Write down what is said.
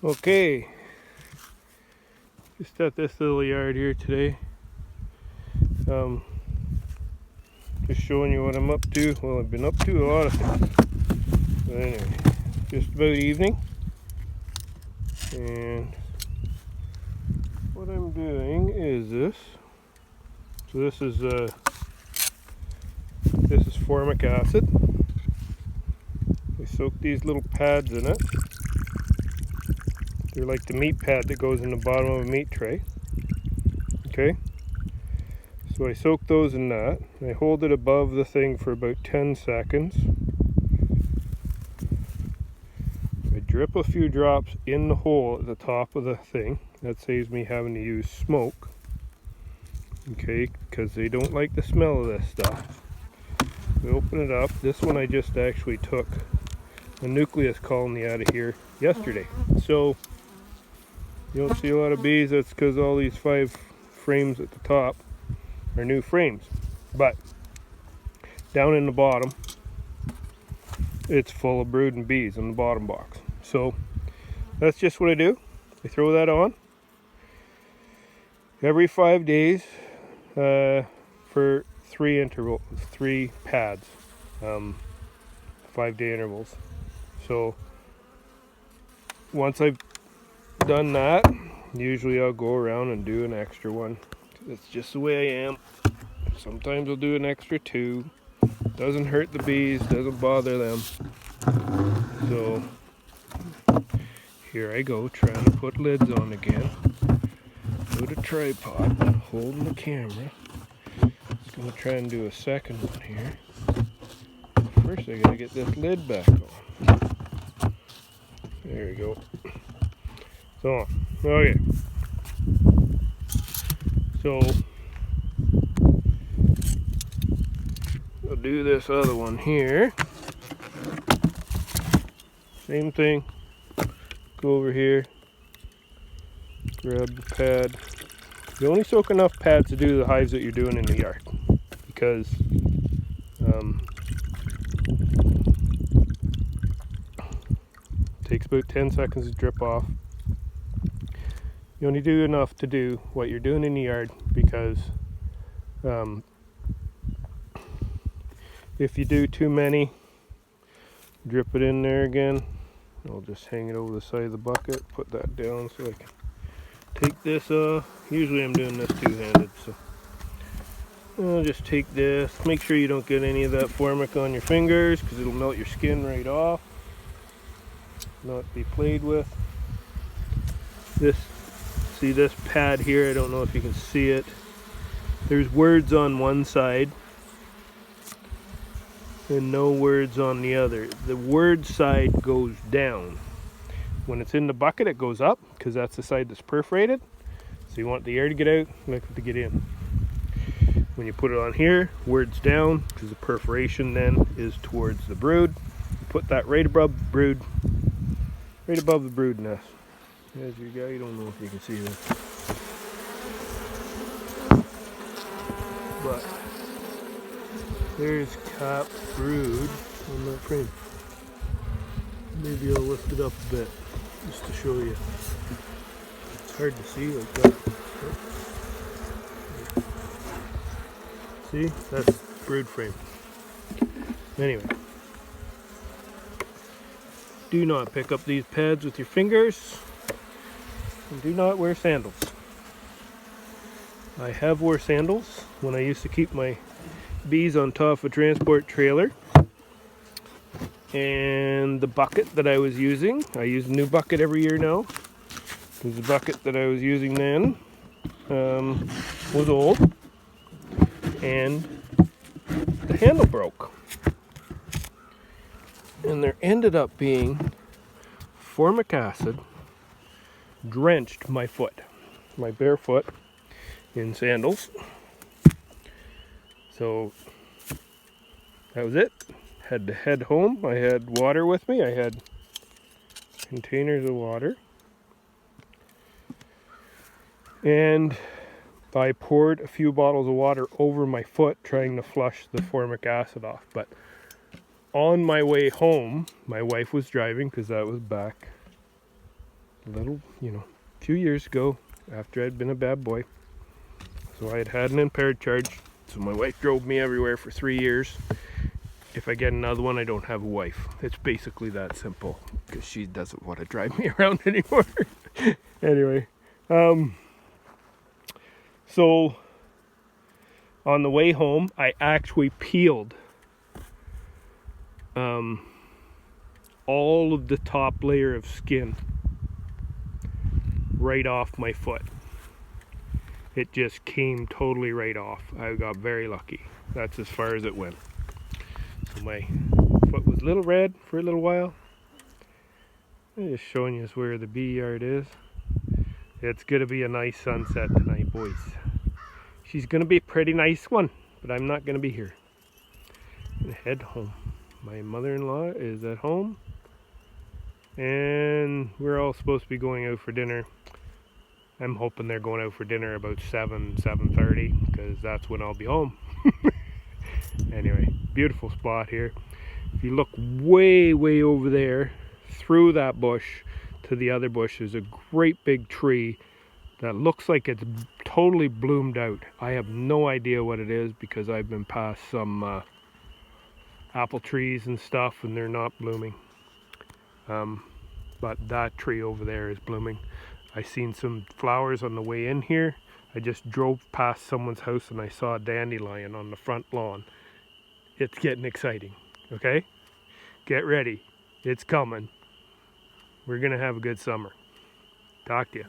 Okay, just at this little yard here today. Just showing you what I'm up to. Well, I've been up to a lot of things. But anyway, just about evening. And what I'm doing is this. So this is formic acid. I soak these little pads in it. They're like the meat pad that goes in the bottom of a meat tray. Okay? So I soak those in that. I hold it above the thing for about 10 seconds. I drip a few drops in the hole at the top of the thing. That saves me having to use smoke. Okay, because they don't like the smell of this stuff. We open it up. This one I just actually took a nucleus colony out of here yesterday. So you don't see a lot of bees. That's because all these 5 frames at the top are new frames. But down in the bottom, it's full of brood and bees in the bottom box. So that's just what I do. I throw that on every 5 days for 3 pads, 5-day intervals. So once I've done that, usually I'll go around and do an extra one. That's just the way I am. Sometimes I'll do an extra 2. Doesn't hurt the bees, doesn't bother them. So here I go, trying to put lids on again. Put a tripod, holding the camera. Just gonna try and do a second one here. First I gotta get this lid back on. There we go. So, okay. So I'll do this other one here. Same thing. Go over here. Grab the pad. You only soak enough pads to do the hives that you're doing in the yard, because it takes about 10 seconds to drip off. You only do enough to do what you're doing in the yard, because if you do too many, drip it in there again. I'll just hang it over the side of the bucket, put that down so I can take this off. Usually I'm doing this two-handed, so I'll just take this. Make sure you don't get any of that formic on your fingers, because it'll melt your skin right off. Not be played with. See this pad here, I don't know if you can see it. There's words on one side and no words on the other. The word side goes down. When it's in the bucket, it goes up, because that's the side that's perforated. So you want the air to get out, like to get in. When you put it on here, words down, because the perforation then is towards the brood. You put that right above the brood, right above the brood nest. There's your guy. You don't know if you can see this, but there's capped brood on that frame. Maybe I'll lift it up a bit just to show you. It's hard to see like that. See, that's brood frame. Anyway, do not pick up these pads with your fingers, and do not wear sandals. I have wore sandals when I used to keep my bees on top of a transport trailer. And the bucket that I was using, I use a new bucket every year now, because the bucket that I was using then was old, and the handle broke. And there ended up being formic acid drenched my foot, my bare foot, in sandals. So that was it. Had to head home. I had water with me. I had containers of water. And I poured a few bottles of water over my foot trying to flush the formic acid off. But on my way home, my wife was driving, because that was back a little, a few years ago, after I'd been a bad boy. So I had had an impaired charge. So my wife drove me everywhere for 3 years. If I get another one, I don't have a wife. It's basically that simple, because she doesn't want to drive me around anymore. Anyway, so on the way home, I actually peeled all of the top layer of skin right off my foot. It just came totally right off. I got very lucky. That's as far as it went. So my foot was a little red for a little while. I'm just showing you where the bee yard is. It's gonna be a nice sunset tonight, boys. She's gonna be a pretty nice one, but I'm not gonna be here. I'm gonna head home. My mother-in-law is at home, and we're all supposed to be going out for dinner. I'm hoping they're going out for dinner about 7:30, because that's when I'll be home. Anyway, beautiful spot here. If you look way over there, through that bush to the other bush, there's a great big tree that looks like it's totally bloomed out. I have no idea what it is, because I've been past some apple trees and stuff and they're not blooming. But that tree over there is blooming. I seen some flowers on the way in here. I just drove past someone's house and I saw a dandelion on the front lawn. It's getting exciting, okay? Get ready. It's coming. We're gonna have a good summer. Talk to you.